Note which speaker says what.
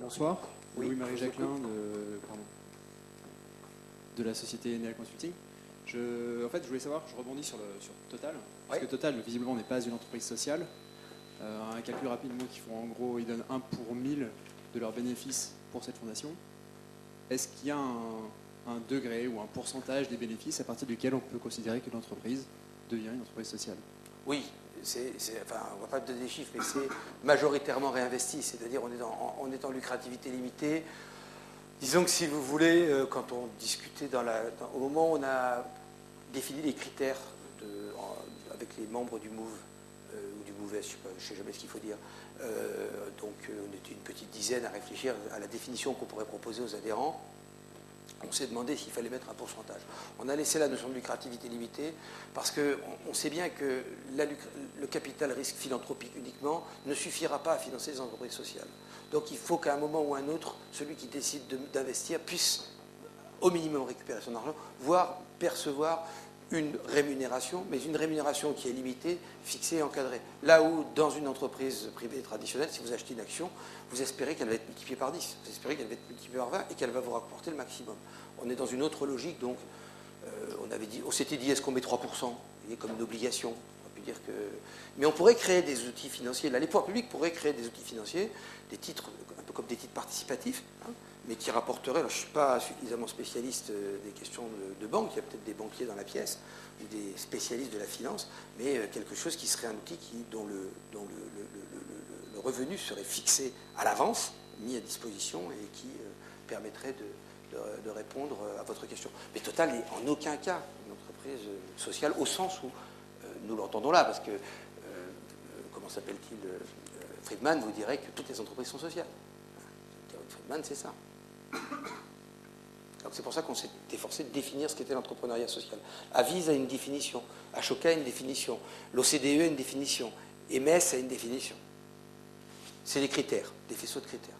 Speaker 1: Bonsoir,
Speaker 2: Oui,
Speaker 1: Louis-Marie Jacquelin de la société Enea Consulting. En fait, je voulais savoir, je rebondis sur Total, parce que Total, visiblement, n'est pas une entreprise sociale. Un calcul rapidement qui font, en gros, ils donnent 1 pour 1000 de leurs bénéfices pour cette fondation. Est-ce qu'il y a un degré ou un pourcentage des bénéfices à partir duquel on peut considérer que l'entreprise devient une entreprise sociale?
Speaker 2: Oui, enfin, on ne va pas donner des chiffres, mais c'est majoritairement réinvesti, c'est-à-dire on est en lucrativité limitée. Disons que si vous voulez, quand on discutait au moment où on a défini les critères avec les membres du MOVE, ou du MOVES, je ne sais jamais ce qu'il faut dire, donc on était une petite dizaine à réfléchir à la définition qu'on pourrait proposer aux adhérents. On s'est demandé s'il fallait mettre un pourcentage. On a laissé la notion de lucrativité limitée parce qu'on sait bien que le capital risque philanthropique uniquement ne suffira pas à financer les entreprises sociales. Donc il faut qu'à un moment ou à un autre, celui qui décide d'investir puisse au minimum récupérer son argent, voire percevoir une rémunération, mais une rémunération qui est limitée, fixée et encadrée. Là où, dans une entreprise privée traditionnelle, si vous achetez une action, vous espérez qu'elle va être multipliée par 10, vous espérez qu'elle va être multipliée par 20 et qu'elle va vous rapporter le maximum. On est dans une autre logique, donc on s'était dit, est-ce qu'on met 3%, vous voyez, comme une obligation, on peut dire que... Mais on pourrait créer des outils financiers, là les pouvoirs publics pourraient créer des outils financiers, des titres, un peu comme des titres participatifs, hein, mais qui rapporterait, alors je ne suis pas suffisamment spécialiste des questions de banque, il y a peut-être des banquiers dans la pièce, ou des spécialistes de la finance, mais quelque chose qui serait un outil dont le revenu serait fixé à l'avance, mis à disposition, et qui permettrait de répondre à votre question. Mais Total n'est en aucun cas une entreprise sociale, au sens où nous l'entendons là, parce que, comment s'appelle-t-il, Friedman vous dirait que toutes les entreprises sont sociales. Friedman, c'est ça. Donc c'est pour ça qu'on s'est efforcé de définir ce qu'était l'entrepreneuriat social. Avise a une définition, Ashoka a une définition, l'OCDE a une définition, EMS a une définition. C'est des critères, des faisceaux de critères.